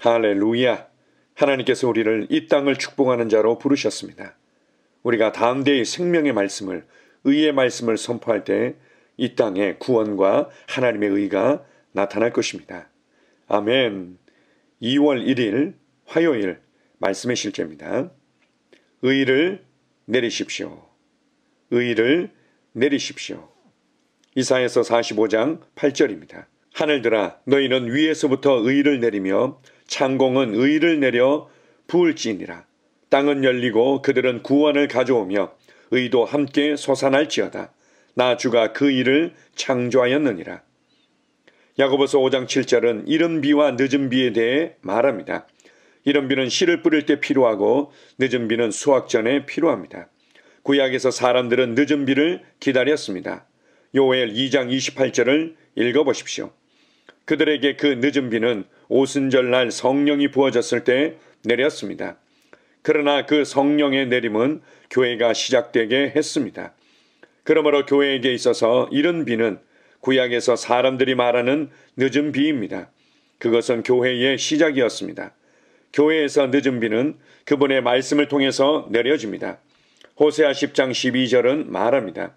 할렐루야! 하나님께서 우리를 이 땅을 축복하는 자로 부르셨습니다. 우리가 다음대의 생명의 말씀을, 의의 말씀을 선포할 때 이 땅에 구원과 하나님의 의가 나타날 것입니다. 아멘. 2월 1일 화요일 말씀의 실제입니다. 의를 내리십시오. 의를 내리십시오. 이사야서 45장 8절입니다. 하늘들아 너희는 위에서부터 의를 내리며 창공은 의를 내려 부을지니라. 땅은 열리고 그들은 구원을 가져오며 의도 함께 솟아날지어다. 나 주가 그 일을 창조하였느니라. 야고보서 5장 7절은 이른 비와 늦은 비에 대해 말합니다. 이른 비는 씨를 뿌릴 때 필요하고 늦은 비는 수확 전에 필요합니다. 구약에서 사람들은 늦은 비를 기다렸습니다. 요엘 2장 28절을 읽어보십시오. 그들에게 그 늦은 비는 오순절날 성령이 부어졌을 때 내렸습니다. 그러나 그 성령의 내림은 교회가 시작되게 했습니다. 그러므로 교회에게 있어서 이른 비는 구약에서 사람들이 말하는 늦은 비입니다. 그것은 교회의 시작이었습니다. 교회에서 늦은 비는 그분의 말씀을 통해서 내려집니다. 호세아 10장 12절은 말합니다.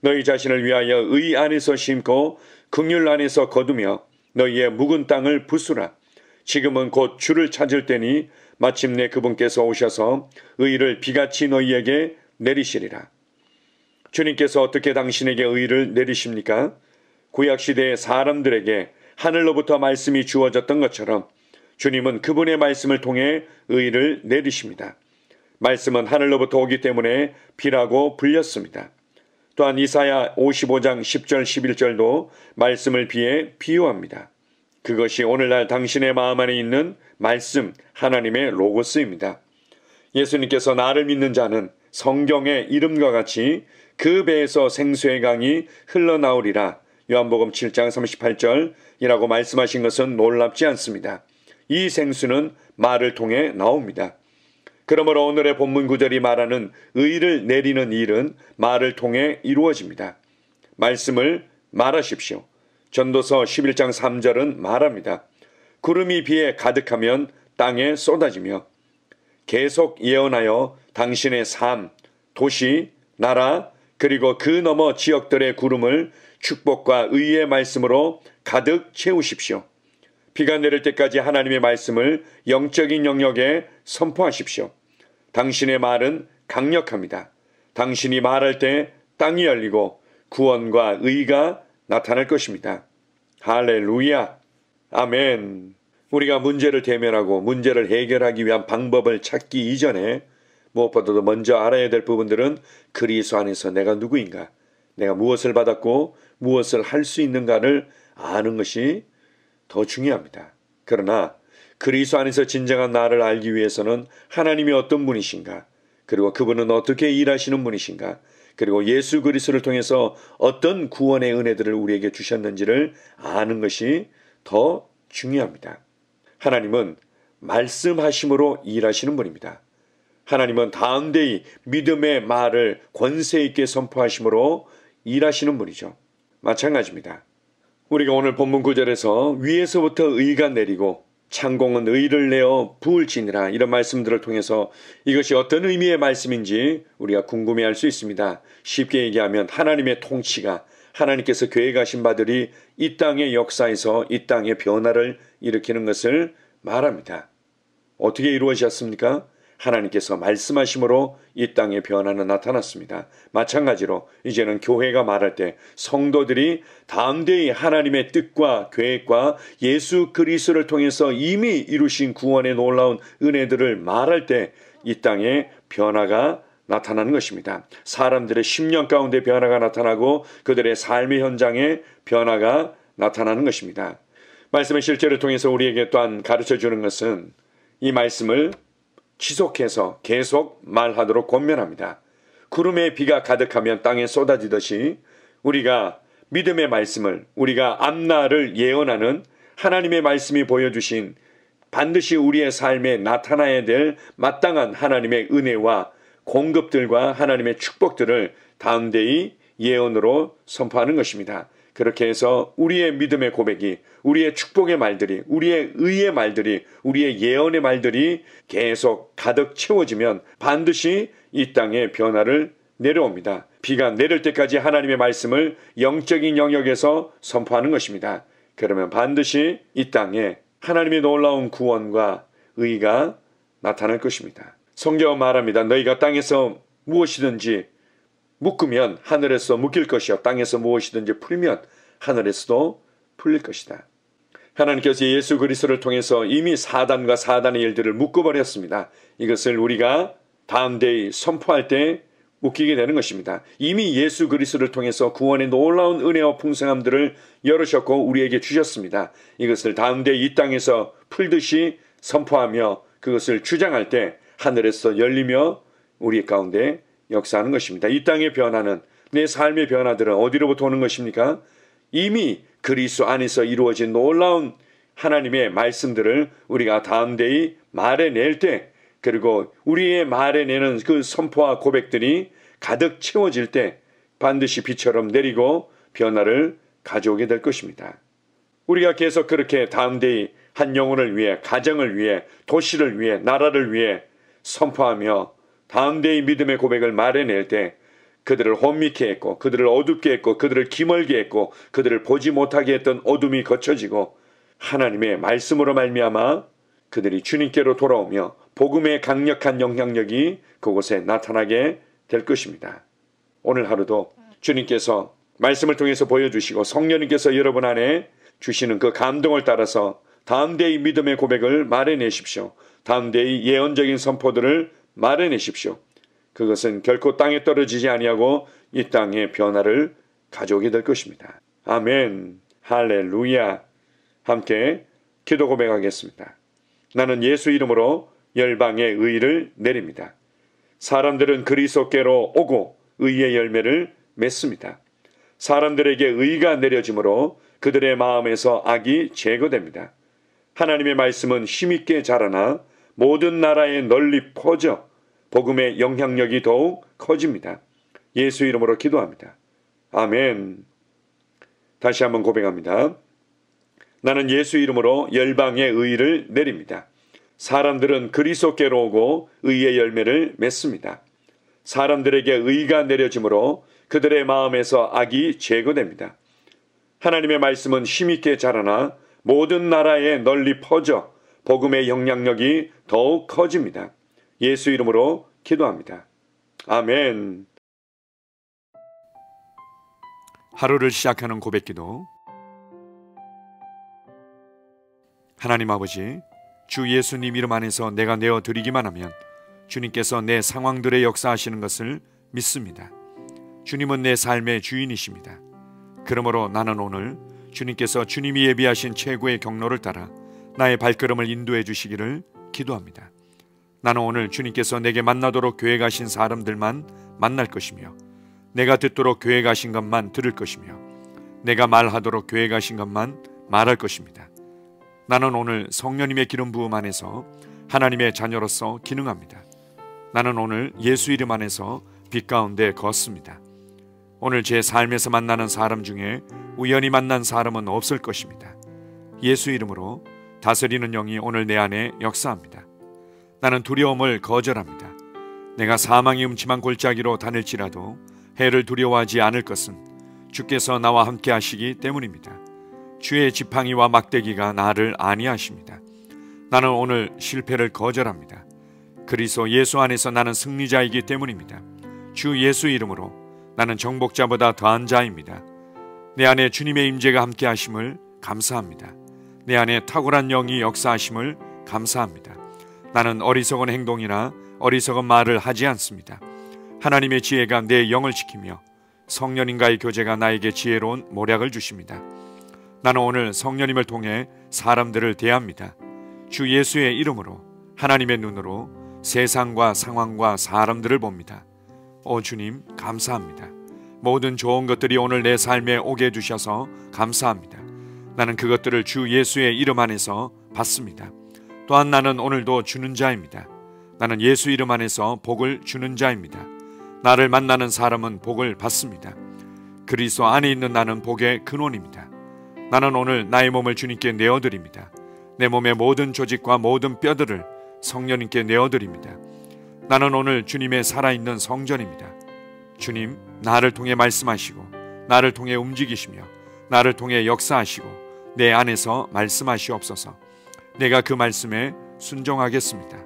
너희 자신을 위하여 의 안에서 심고 긍휼 안에서 거두며 너희의 묵은 땅을 부수라. 지금은 곧 주를 찾을 때니 마침내 그분께서 오셔서 의를 비같이 너희에게 내리시리라. 주님께서 어떻게 당신에게 의를 내리십니까? 구약시대의 사람들에게 하늘로부터 말씀이 주어졌던 것처럼 주님은 그분의 말씀을 통해 의를 내리십니다. 말씀은 하늘로부터 오기 때문에 비라고 불렸습니다. 또한 이사야 55장 10절 11절도 말씀을 비해 비유합니다. 그것이 오늘날 당신의 마음 안에 있는 말씀, 하나님의 로고스입니다. 예수님께서 나를 믿는 자는 성경의 이름과 같이 그 배에서 생수의 강이 흘러나오리라. 요한복음 7장 38절이라고 말씀하신 것은 놀랍지 않습니다. 이 생수는 말을 통해 나옵니다. 그러므로 오늘의 본문 구절이 말하는 의를 내리는 일은 말을 통해 이루어집니다. 말씀을 말하십시오. 전도서 11장 3절은 말합니다. 구름이 비에 가득하면 땅에 쏟아지며 계속 예언하여 당신의 삶, 도시, 나라 그리고 그 너머 지역들의 구름을 축복과 의의 말씀으로 가득 채우십시오. 비가 내릴 때까지 하나님의 말씀을 영적인 영역에 선포하십시오. 당신의 말은 강력합니다. 당신이 말할 때 땅이 열리고 구원과 의가 나타날 것입니다. 할렐루야. 아멘. 우리가 문제를 대면하고 문제를 해결하기 위한 방법을 찾기 이전에 무엇보다도 먼저 알아야 될 부분들은 그리스도 안에서 내가 누구인가, 내가 무엇을 받았고 무엇을 할 수 있는가를 아는 것이 더 중요합니다. 그러나 그리스도 안에서 진정한 나를 알기 위해서는 하나님이 어떤 분이신가, 그리고 그분은 어떻게 일하시는 분이신가, 그리고 예수 그리스도를 통해서 어떤 구원의 은혜들을 우리에게 주셨는지를 아는 것이 더 중요합니다. 하나님은 말씀하심으로 일하시는 분입니다. 하나님은 다음대의 믿음의 말을 권세 있게 선포하심으로 일하시는 분이죠. 마찬가지입니다. 우리가 오늘 본문 9절에서 위에서부터 의가 내리고 창공은 의를 내어 부을지니라 이런 말씀들을 통해서 이것이 어떤 의미의 말씀인지 우리가 궁금해할 수 있습니다. 쉽게 얘기하면 하나님의 통치가, 하나님께서 계획하신 바들이 이 땅의 역사에서 이 땅의 변화를 일으키는 것을 말합니다. 어떻게 이루어졌습니까? 하나님께서 말씀하심으로 이 땅의 변화는 나타났습니다. 마찬가지로 이제는 교회가 말할 때 성도들이 다음대의 하나님의 뜻과 계획과 예수 그리스도를 통해서 이미 이루신 구원의 놀라운 은혜들을 말할 때 이 땅에 변화가 나타나는 것입니다. 사람들의 심령 가운데 변화가 나타나고 그들의 삶의 현장에 변화가 나타나는 것입니다. 말씀의 실제를 통해서 우리에게 또한 가르쳐주는 것은 이 말씀을 지속해서 계속 말하도록 권면합니다. 구름에 비가 가득하면 땅에 쏟아지듯이 우리가 믿음의 말씀을, 우리가 앞날을 예언하는 하나님의 말씀이 보여주신 반드시 우리의 삶에 나타나야 될 마땅한 하나님의 은혜와 공급들과 하나님의 축복들을 다음대의 예언으로 선포하는 것입니다. 그렇게 해서 우리의 믿음의 고백이, 우리의 축복의 말들이, 우리의 의의 말들이, 우리의 예언의 말들이 계속 가득 채워지면 반드시 이 땅에 변화를 내려옵니다. 비가 내릴 때까지 하나님의 말씀을 영적인 영역에서 선포하는 것입니다. 그러면 반드시 이 땅에 하나님의 놀라운 구원과 의가 나타날 것입니다. 성경은 말합니다. 너희가 땅에서 무엇이든지 묶으면 하늘에서 묶일 것이요 땅에서 무엇이든지 풀면 하늘에서도 풀릴 것이다. 하나님께서 예수 그리스도를 통해서 이미 사단과 사단의 일들을 묶어버렸습니다. 이것을 우리가 다음 대에 선포할 때 묶이게 되는 것입니다. 이미 예수 그리스도를 통해서 구원의 놀라운 은혜와 풍성함들을 열으셨고 우리에게 주셨습니다. 이것을 다음 대에 이 땅에서 풀듯이 선포하며 그것을 주장할 때 하늘에서 열리며 우리 가운데 역사하는 것입니다. 이 땅의 변화는, 내 삶의 변화들은 어디로부터 오는 것입니까? 이미 그리스도 안에서 이루어진 놀라운 하나님의 말씀들을 우리가 다음 대에 말해낼 때, 그리고 우리의 말해내는 그 선포와 고백들이 가득 채워질 때 반드시 비처럼 내리고 변화를 가져오게 될 것입니다. 우리가 계속 그렇게 다음 대에 한 영혼을 위해, 가정을 위해, 도시를 위해, 나라를 위해 선포하며 다음 대의 믿음의 고백을 말해낼 때 그들을 혼미케 했고, 그들을 어둡게 했고, 그들을 기멀게 했고, 그들을 보지 못하게 했던 어둠이 거쳐지고 하나님의 말씀으로 말미암아 그들이 주님께로 돌아오며 복음의 강력한 영향력이 그곳에 나타나게 될 것입니다. 오늘 하루도 주님께서 말씀을 통해서 보여주시고 성령님께서 여러분 안에 주시는 그 감동을 따라서 다음 대의 믿음의 고백을 말해내십시오. 다음 대의 예언적인 선포들을 말해내십시오. 그것은 결코 땅에 떨어지지 아니하고 이 땅의 변화를 가져오게 될 것입니다. 아멘. 할렐루야. 함께 기도 고백하겠습니다. 나는 예수 이름으로 열방의 의를 내립니다. 사람들은 그리스도께로 오고 의의 열매를 맺습니다. 사람들에게 의가 내려짐으로 그들의 마음에서 악이 제거됩니다. 하나님의 말씀은 힘있게 자라나 모든 나라에 널리 퍼져 복음의 영향력이 더욱 커집니다. 예수 이름으로 기도합니다. 아멘. 다시 한번 고백합니다. 나는 예수 이름으로 열방의 의를 내립니다. 사람들은 그리스도께로 오고 의의 열매를 맺습니다. 사람들에게 의가 내려짐으로 그들의 마음에서 악이 제거됩니다. 하나님의 말씀은 힘있게 자라나 모든 나라에 널리 퍼져 복음의 영향력이 더욱 커집니다. 예수 이름으로 기도합니다. 아멘. 하루를 시작하는 고백기도. 하나님 아버지, 주 예수님 이름 안에서 내가 내어드리기만 하면 주님께서 내 상황들에 역사하시는 것을 믿습니다. 주님은 내 삶의 주인이십니다. 그러므로 나는 오늘 주님께서 주님이 예비하신 최고의 경로를 따라 나의 발걸음을 인도해 주시기를 기도합니다. 나는 오늘 주님께서 내게 만나도록 계획하신 사람들만 만날 것이며, 내가 듣도록 계획하신 것만 들을 것이며, 내가 말하도록 계획하신 것만 말할 것입니다. 나는 오늘 성령님의 기름 부음 안에서 하나님의 자녀로서 기능합니다. 나는 오늘 예수 이름 안에서 빛 가운데 걷습니다. 오늘 제 삶에서 만나는 사람 중에 우연히 만난 사람은 없을 것입니다. 예수 이름으로 다스리는 영이 오늘 내 안에 역사합니다. 나는 두려움을 거절합니다. 내가 사망의 음침한 골짜기로 다닐지라도 해를 두려워하지 않을 것은 주께서 나와 함께 하시기 때문입니다. 주의 지팡이와 막대기가 나를 안위하십니다. 나는 오늘 실패를 거절합니다. 그리스도 예수 안에서 나는 승리자이기 때문입니다. 주 예수 이름으로 나는 정복자보다 더한 자입니다. 내 안에 주님의 임재가 함께 하심을 감사합니다. 내 안에 탁월한 영이 역사하심을 감사합니다. 나는 어리석은 행동이나 어리석은 말을 하지 않습니다. 하나님의 지혜가 내 영을 지키며 성령님과의 교제가 나에게 지혜로운 모략을 주십니다. 나는 오늘 성령님을 통해 사람들을 대합니다. 주 예수의 이름으로 하나님의 눈으로 세상과 상황과 사람들을 봅니다. 오 주님, 감사합니다. 모든 좋은 것들이 오늘 내 삶에 오게 해주셔서 감사합니다. 나는 그것들을 주 예수의 이름 안에서 받습니다. 또한 나는 오늘도 주는 자입니다. 나는 예수 이름 안에서 복을 주는 자입니다. 나를 만나는 사람은 복을 받습니다. 그리스도 안에 있는 나는 복의 근원입니다. 나는 오늘 나의 몸을 주님께 내어드립니다. 내 몸의 모든 조직과 모든 뼈들을 성령님께 내어드립니다. 나는 오늘 주님의 살아있는 성전입니다. 주님, 나를 통해 말씀하시고 나를 통해 움직이시며 나를 통해 역사하시고 내 안에서 말씀하시옵소서. 내가 그 말씀에 순종하겠습니다.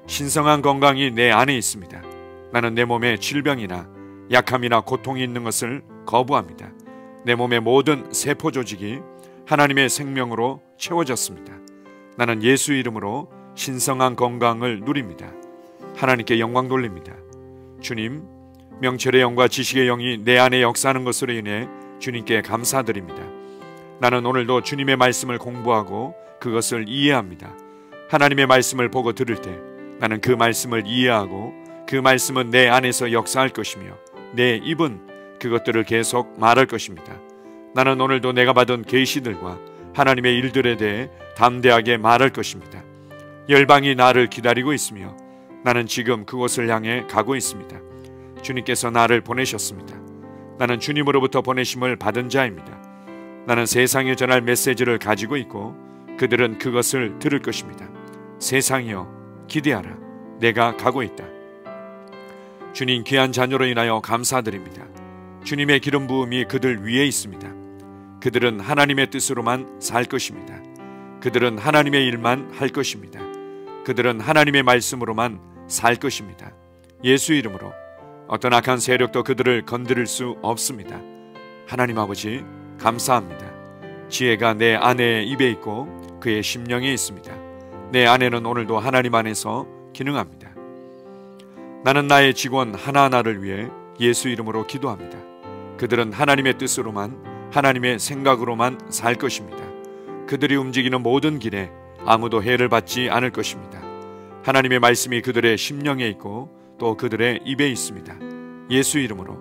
신성한 건강이 내 안에 있습니다. 나는 내 몸에 질병이나 약함이나 고통이 있는 것을 거부합니다. 내 몸의 모든 세포 조직이 하나님의 생명으로 채워졌습니다. 나는 예수 이름으로 신성한 건강을 누립니다. 하나님께 영광 돌립니다. 주님, 명철의 영과 지식의 영이 내 안에 역사하는 것으로 인해 주님께 감사드립니다. 나는 오늘도 주님의 말씀을 공부하고 그것을 이해합니다. 하나님의 말씀을 보고 들을 때 나는 그 말씀을 이해하고 그 말씀은 내 안에서 역사할 것이며 내 입은 그것들을 계속 말할 것입니다. 나는 오늘도 내가 받은 계시들과 하나님의 일들에 대해 담대하게 말할 것입니다. 열방이 나를 기다리고 있으며 나는 지금 그곳을 향해 가고 있습니다. 주님께서 나를 보내셨습니다. 나는 주님으로부터 보내심을 받은 자입니다. 나는 세상에 전할 메시지를 가지고 있고 그들은 그것을 들을 것입니다. 세상이여 기대하라. 내가 가고 있다. 주님 귀한 자녀로 인하여 감사드립니다. 주님의 기름 부음이 그들 위에 있습니다. 그들은 하나님의 뜻으로만 살 것입니다. 그들은 하나님의 일만 할 것입니다. 그들은 하나님의 말씀으로만 살 것입니다. 예수 이름으로 어떤 악한 세력도 그들을 건드릴 수 없습니다. 하나님 아버지 감사합니다. 지혜가 내 아내의 입에 있고 그의 심령에 있습니다. 내 아내는 오늘도 하나님 안에서 기능합니다. 나는 나의 직원 하나하나를 위해 예수 이름으로 기도합니다. 그들은 하나님의 뜻으로만 하나님의 생각으로만 살 것입니다. 그들이 움직이는 모든 길에 아무도 해를 받지 않을 것입니다. 하나님의 말씀이 그들의 심령에 있고 또 그들의 입에 있습니다. 예수 이름으로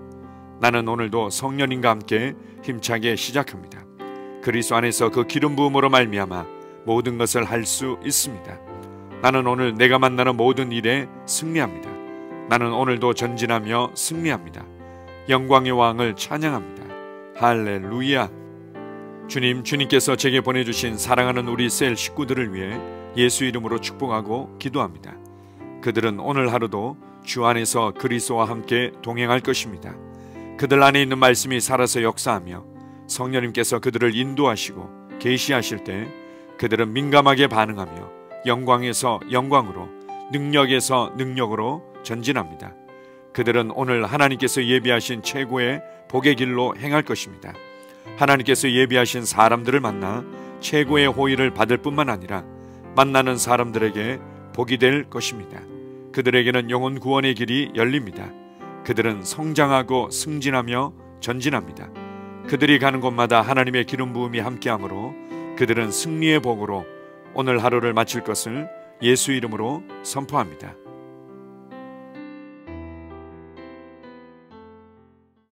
나는 오늘도 성령님과 함께 힘차게 시작합니다. 그리스도 안에서 그 기름 부음으로 말미암아 모든 것을 할 수 있습니다. 나는 오늘 내가 만나는 모든 일에 승리합니다. 나는 오늘도 전진하며 승리합니다. 영광의 왕을 찬양합니다. 할렐루야. 주님께서 제게 보내주신 사랑하는 우리 셀 식구들을 위해 예수 이름으로 축복하고 기도합니다. 그들은 오늘 하루도 주 안에서 그리스도와 함께 동행할 것입니다. 그들 안에 있는 말씀이 살아서 역사하며 성령님께서 그들을 인도하시고 계시하실 때 그들은 민감하게 반응하며 영광에서 영광으로 능력에서 능력으로 전진합니다. 그들은 오늘 하나님께서 예비하신 최고의 복의 길로 행할 것입니다. 하나님께서 예비하신 사람들을 만나 최고의 호의를 받을 뿐만 아니라 만나는 사람들에게 복이 될 것입니다. 그들에게는 영혼 구원의 길이 열립니다. 그들은 성장하고 승진하며 전진합니다. 그들이 가는 곳마다 하나님의 기름 부음이 함께하므로 그들은 승리의 복으로 오늘 하루를 마칠 것을 예수 이름으로 선포합니다.